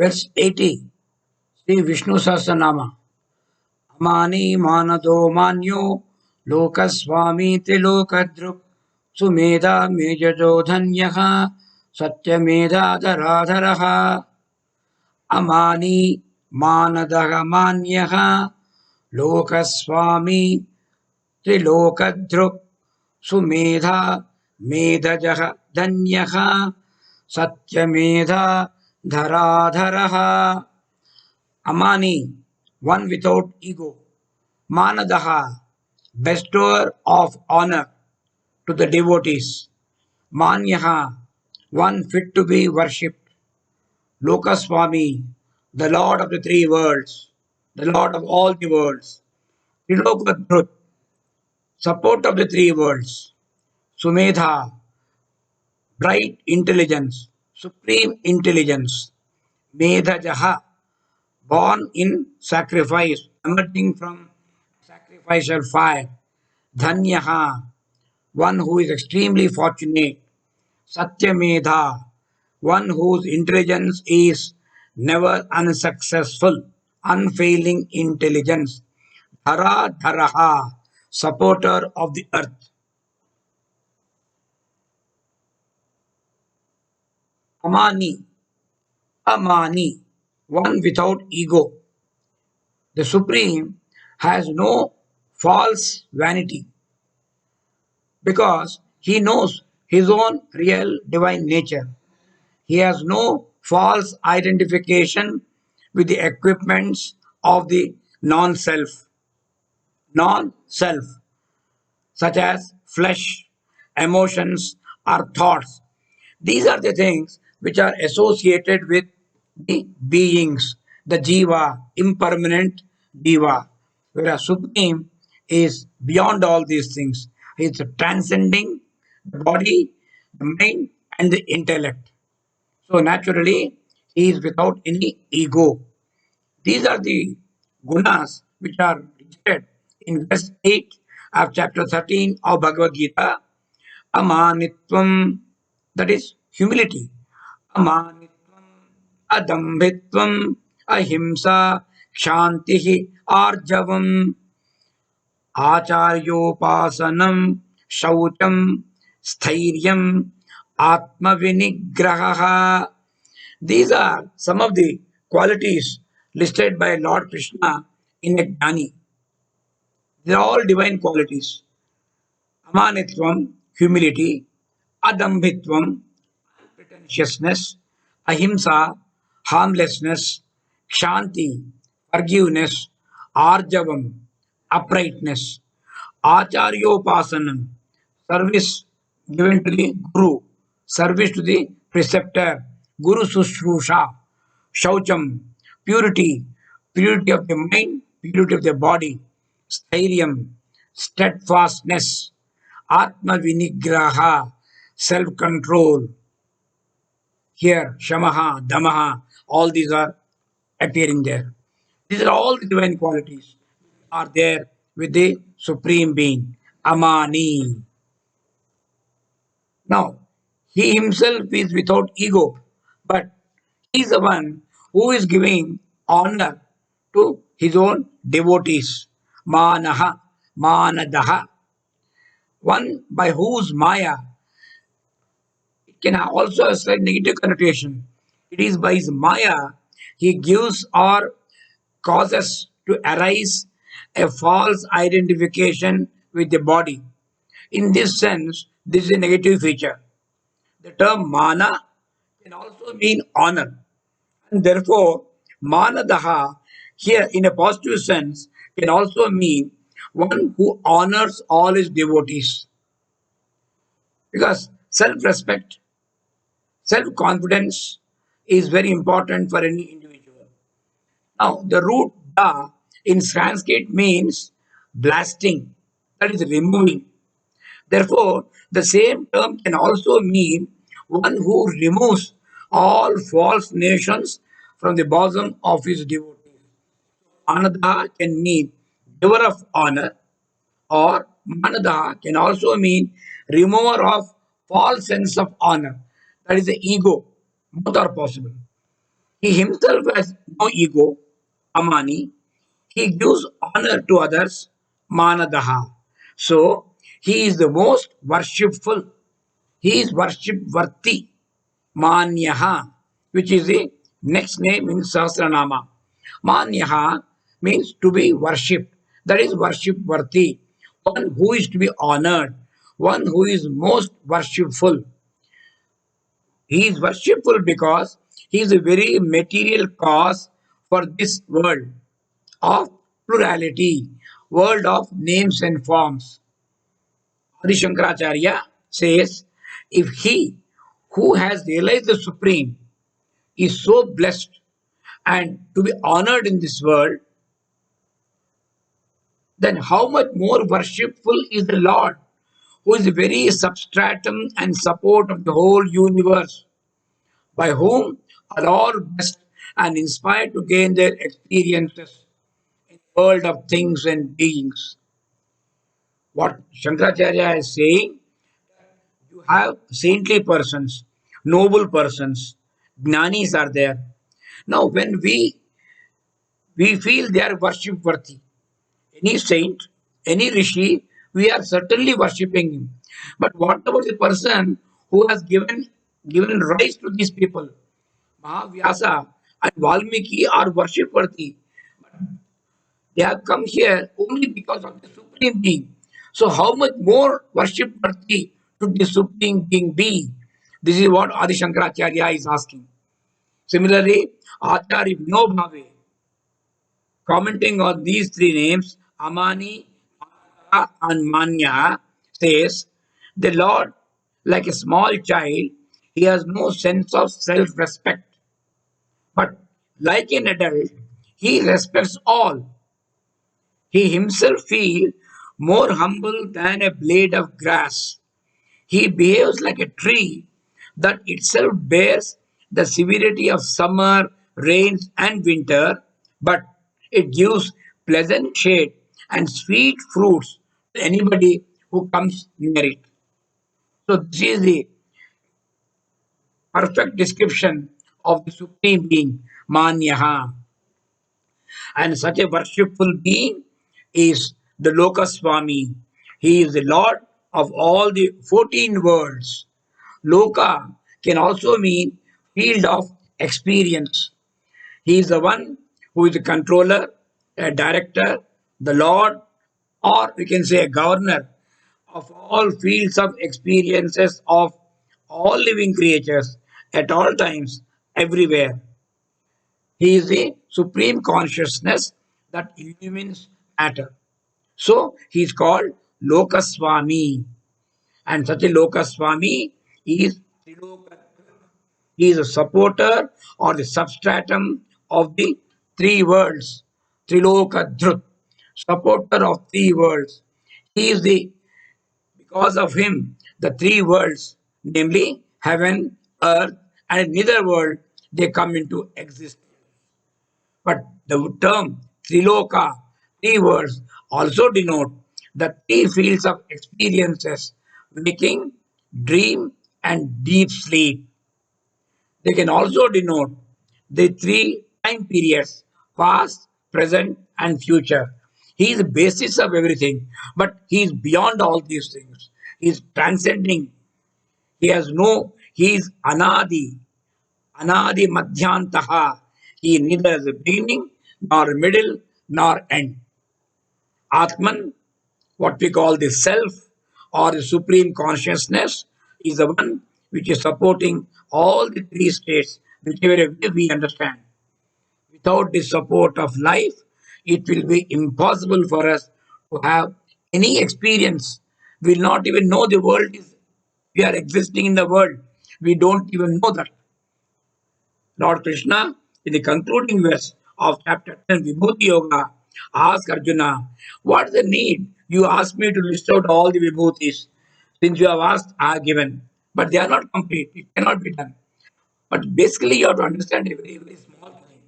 Verse 80, Sri Vishnu Sahasranaama. Amani manado manyo lokaswami trilokadruk sumedha mejajo dhanyaha satyamedha dharadharaha. Amani manadaha manyaha lokaswami trilokadruk sumedha medajah dhanyah satyamedha dharadharaha. Amani, one without ego. Manadaha, bestower of honor to the devotees. Manyaha, one fit to be worshipped. Lokaswami, the Lord of the three worlds, the Lord of all the worlds. Trilokadrut, support of the three worlds. Sumedha, bright intelligence, supreme intelligence. Medhajaha, born in sacrifice, emerging from sacrificial fire. Dhanyaha, one who is extremely fortunate. Satyamedha, one whose intelligence is never unsuccessful, unfailing intelligence. Dhara Dharaha, supporter of the earth. Amani, Amani, one without ego. The Supreme has no false vanity because he knows his own real divine nature. He has no false identification with the equipments of the non self, such as flesh, emotions, or thoughts. These are the things which are associated with the beings, the jiva, impermanent jiva, whereas Supreme is beyond all these things. He is transcending the body, the mind, and the intellect. So naturally, he is without any ego. These are the gunas which are listed in verse 8 of chapter 13 of Bhagavad Gita. Amanitvam, that is humility. Amanitvam, adambhitvam, ahimsa, kshantihi, arjavam, acharyopasanam, shaucham, sthiryam, atmavinigraha. These are some of the qualities listed by Lord Krishna in a Jnani. They are all divine qualities. Amanitvam, humility, adambhitvam, pretentiousness, ahimsa, harmlessness, kshanti, forgiveness, arjavam, uprightness, acharyopasanam, service given to the guru, service to the preceptor, guru sushrusha, shaucham, purity, purity of the mind, purity of the body, stairyam, steadfastness, atma vinigraha, self control. Here, shamaha, damaha, all these are appearing there. These are all the divine qualities are there with the Supreme Being, Amani. Now, he himself is without ego, but he is the one who is giving honor to his own devotees. Manaha, Manadaha, one by whose Maya it can also have slight negative connotation. It is by his Maya he gives or causes to arise a false identification with the body. In this sense, this is a negative feature. The term mana can also mean honor, and therefore, manadaha here in a positive sense can also mean one who honors all his devotees. Because self respect, self confidence is very important for any individual. Now, the root da in Sanskrit means blasting, that is removing. Therefore, the same term can also mean one who removes all false nations from the bosom of his devotees. Manada can mean giver of honor, or Manada can also mean remover of false sense of honor. That is the ego. Both are possible. He himself has no ego, amani. He gives honor to others, manadaha. So he is the most worshipful. He is worship worthy, manyaha, which is the next name in Sahasranaama. Manyaha means to be worshipped. That is worship worthy. One who is to be honored. One who is most worshipful. He is worshipful because he is a very material cause for this world of plurality, world of names and forms. Adi Shankaracharya says, if he who has realized the Supreme is so blessed and to be honored in this world, then how much more worshipful is the Lord, who is the very substratum and support of the whole universe, by whom are all blessed and inspired to gain their experiences in the world of things and beings. What Shankaracharya is saying, you have saintly persons, noble persons, jnanis are there. Now, when we feel they are worship worthy, any saint, any rishi, we are certainly worshipping him. But what about the person who has given rise to these people? Mahavyasa and Valmiki are worship worthy. They have come here only because of the Supreme Being. So, how much more worship worthy should the Supreme Being be? This is what Adi Shankaracharya is asking. Similarly, Acharya Vinobhave, commenting on these three names, Amani, Manasa, and Manya, says, the Lord, like a small child, he has no sense of self respect. But like an adult, he respects all. He himself feels more humble than a blade of grass. He behaves like a tree that itself bears the severity of summer, rains, and winter, but it gives pleasant shade and sweet fruits to anybody who comes near it. So, this is the perfect description of the Supreme Being, Manyaha. And such a worshipful being is the Lokaswami. He is the Lord of all the 14 worlds. Loka can also mean field of experience. He is the one who is the controller, a director, the Lord, or we can say a governor of all fields of experiences of all living creatures at all times, everywhere. He is the supreme consciousness that illumines matter. So he is called Lokaswami. And such a Lokaswami is he is a supporter or the substratum of the three worlds. Trilokadhrut, supporter of three worlds. He is the because of him the three worlds, namely heaven, earth, and neither world, they come into existence. But the term Triloka, three words, also denote the three fields of experiences waking, dream, and deep sleep. They can also denote the three time periods past, present, and future. He is the basis of everything, but he is beyond all these things. He is transcending. He is Anadi, Anadi Madhyantaha. He neither has a beginning, nor middle, nor end. Atman, what we call the self or the supreme consciousness, is the one which is supporting all the three states, whichever way we understand. Without the support of life, it will be impossible for us to have any experience. We'll not even know the world is, we are existing in the world. We don't even know that. Lord Krishna, in the concluding verse of chapter 10, Vibhuti Yoga, asked Arjuna, what's the need? You asked me to list out all the Vibhutis. Since you have asked, I have given. But they are not complete. It cannot be done. But basically, you have to understand a very, very small thing.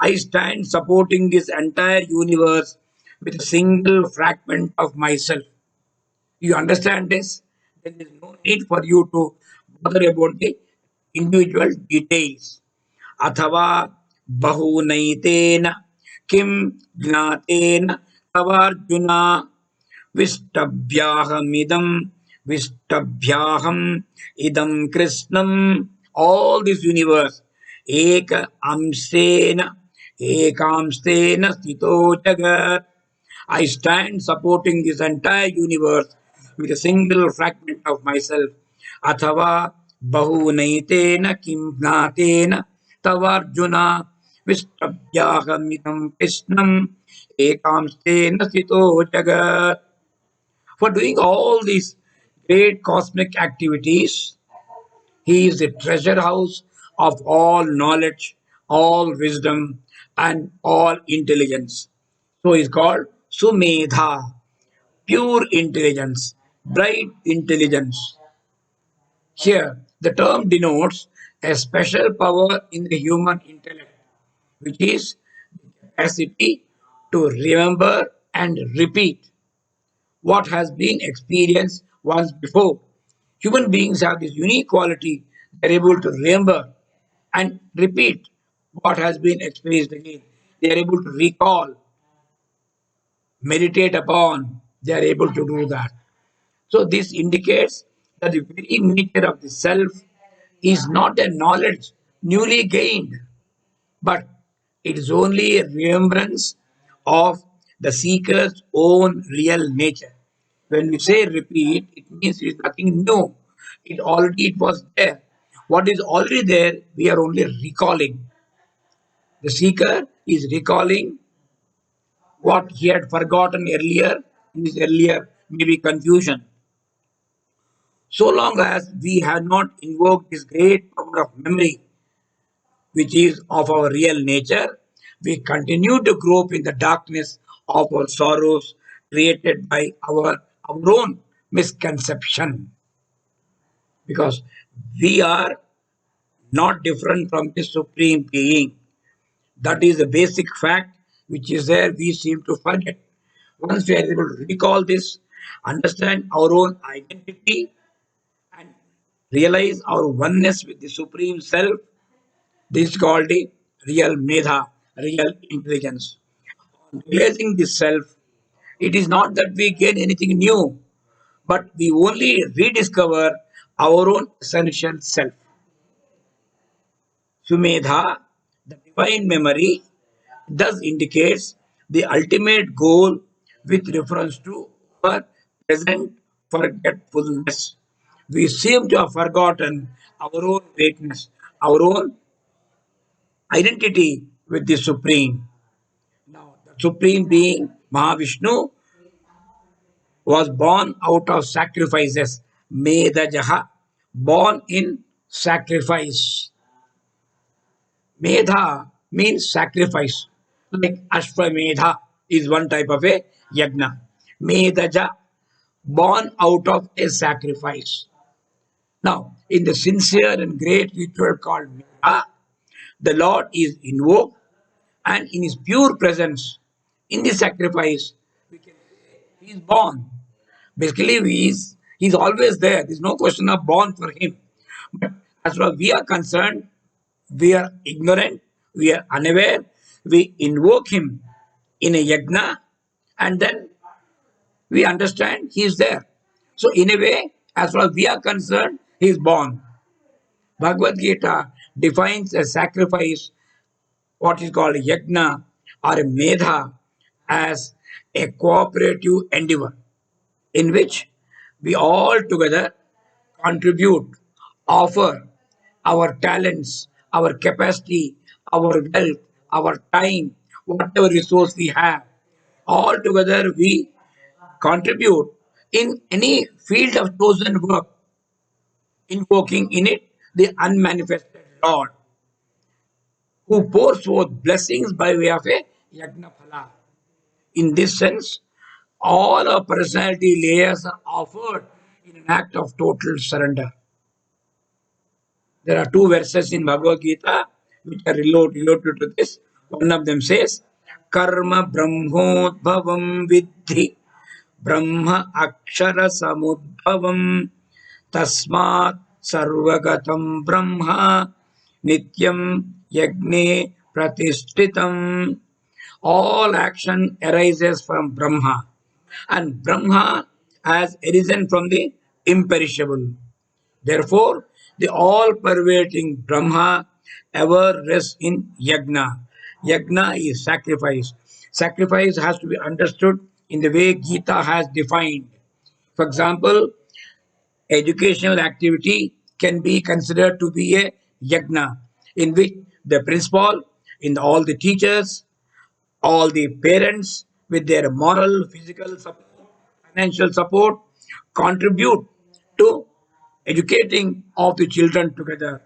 I stand supporting this entire universe with a single fragment of myself. You understand this? Then there is no need for you to bother about the individual details. अथवा बहुनैतेन किं ज्ञातेन तवार्जुन विष्टभ्याहमिदं विष्टभ्याहम idam krishnam. All this universe eka amstena ekamstena stito jagat. I stand supporting this entire universe with a single fragment of myself. Athava bahunaitena kimnatena tavarjuna vistabhyahamitam krishnam ekamstena sthito jagat. For doing all these great cosmic activities, he is the treasure house of all knowledge, all wisdom, and all intelligence. So he is called Sumedha, pure intelligence, bright intelligence. Here, the term denotes a special power in the human intellect, which is capacity to remember and repeat what has been experienced once before. Human beings have this unique quality, they're able to remember and repeat what has been experienced again. They are able to recall, meditate upon, they are able to do that. So, this indicates that the very nature of the self is not a knowledge newly gained, but it is only a remembrance of the seeker's own real nature. When we say repeat, it means it is nothing new. It was there. What is already there, we are only recalling. The seeker is recalling what he had forgotten earlier in his earlier maybe confusion. So long as we have not invoked this great power of memory, which is of our real nature, we continue to grope in the darkness of our sorrows created by our own misconception. Because we are not different from the Supreme Being. That is the basic fact which is there, we seem to forget. Once we are able to recall this, understand our own identity, and realize our oneness with the Supreme Self, this is called the real Medha, real intelligence. On realizing this self, it is not that we gain anything new, but we only rediscover our own essential self. Sumedha, the divine memory, thus indicates the ultimate goal with reference to our present forgetfulness. We seem to have forgotten our own greatness, our own identity with the Supreme. Now, the Supreme Being, Mahavishnu, was born out of sacrifices. Medajaha, born in sacrifice. Medha means sacrifice. Like Ashwamedha is one type of a yagna. Medaja, born out of a sacrifice. Now, in the sincere and great ritual called Medha, the Lord is invoked, and in his pure presence, in the sacrifice, he is born. Basically, he's always there. There's no question of born for him. But as far as we are concerned, we are ignorant, we are unaware, we invoke him in a yagna, and then we understand he is there. So, in a way, as far as we are concerned, he is born. Bhagavad Gita defines a sacrifice, what is called a yagna or a medha, as a cooperative endeavor in which we all together contribute, offer our talents, our capacity, our wealth, our time, whatever resource we have. All together we contribute in any field of chosen work, invoking in it the unmanifested Lord, who pours forth blessings by way of a yagna phala. In this sense, all our personality layers are offered in an act of total surrender. There are two verses in Bhagavad Gita which are related to this. One of them says, Karma Brahmodbhavam Vidhi Brahma Akshara Samudbhavam Tasmat Sarvagatam Brahma nityam yagne pratishtitam. All action arises from Brahma, and Brahma has arisen from the imperishable. Therefore, the all pervading Brahma ever rests in Yagna. Yagna is sacrifice. Sacrifice has to be understood in the way Gita has defined. For example, educational activity can be considered to be a yagna, in which the principal, all the teachers, all the parents, with their moral, physical support, financial support, contribute to educating of the children together.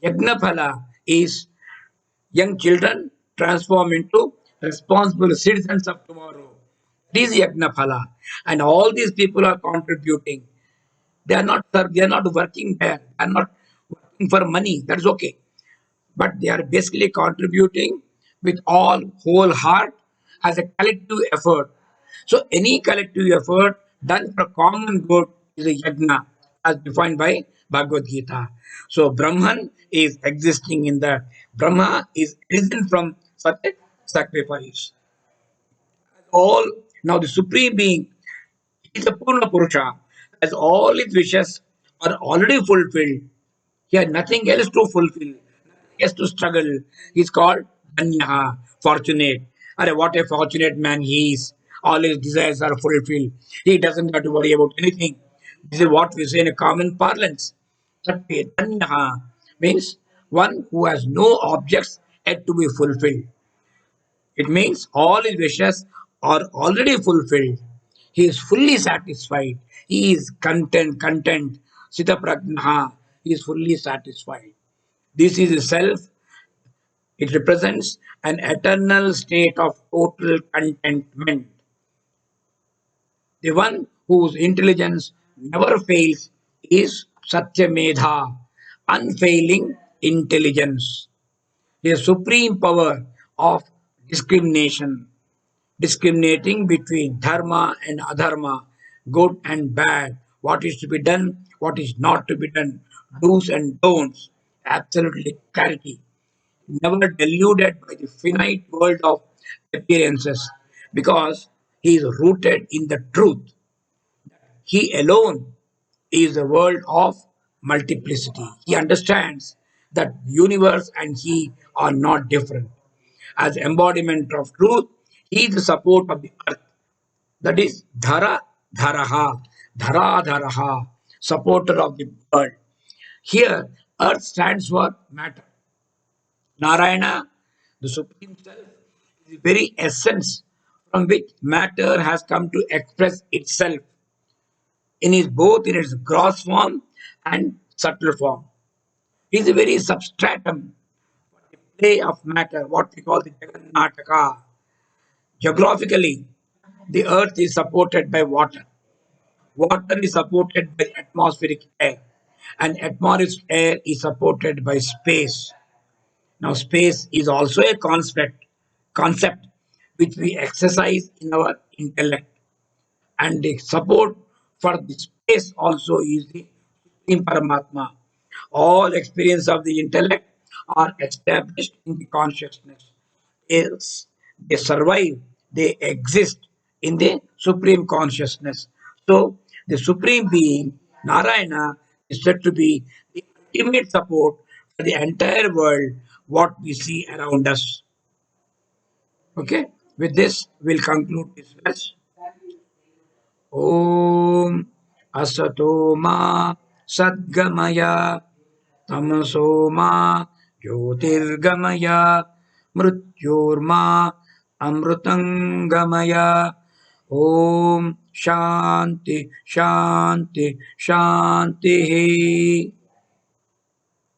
Yagnaphala is young children transform into responsible citizens of tomorrow. This is Yagnaphala. And all these people are contributing. They are not working there. They are not working for money. That is okay. But they are basically contributing with all whole heart as a collective effort. So any collective effort done for common good is a yajna as defined by Bhagavad Gita. So Brahman is existing in that. Brahma is risen from such a sacrifice. All now the supreme being is a Purna Purusha, as all his wishes are already fulfilled. He had nothing else to fulfill, nothing else to struggle. He's called Danyaha, fortunate. Arre, what a fortunate man he is. All his desires are fulfilled. He doesn't have to worry about anything. This is what we say in a common parlance. That way, Danyaha means one who has no objects yet to be fulfilled. It means all his wishes are already fulfilled. He is fully satisfied. He is content. Sita prajnaha. He is fully satisfied. This is the self. It represents an eternal state of total contentment. The one whose intelligence never fails is Satyamedha, unfailing intelligence. The supreme power of discrimination, discriminating between dharma and adharma, good and bad, what is to be done, what is not to be done, do's and don'ts, absolutely clarity, never deluded by the finite world of appearances, because he is rooted in the truth. He alone is a world of multiplicity. He understands that universe and he are not different. As embodiment of truth, he is the support of the earth. That is Dhara Dharaha, supporter of the world. Here, earth stands for matter. Narayana, the Supreme Self, is the very essence from which matter has come to express itself in its gross form and subtle form. It is a very substratum, play of matter, what we call the Jagannataka. Geographically, the earth is supported by water. Water is supported by atmospheric air, and atmospheric air is supported by space. Now, space is also a concept which we exercise in our intellect, and the support for the space also is the Supreme Paramatma. All experience of the intellect are established in the consciousness. Else, they survive, they exist in the Supreme Consciousness. So, the Supreme Being, Narayana, is said to be the ultimate support for the entire world, what we see around us. Okay, with this, we'll conclude this verse. Om Asato Ma Sadgamaya Tamaso Ma Jyotirgamaya Mrityorma Amrutangamaya. Om Shanti Shanti Shanti.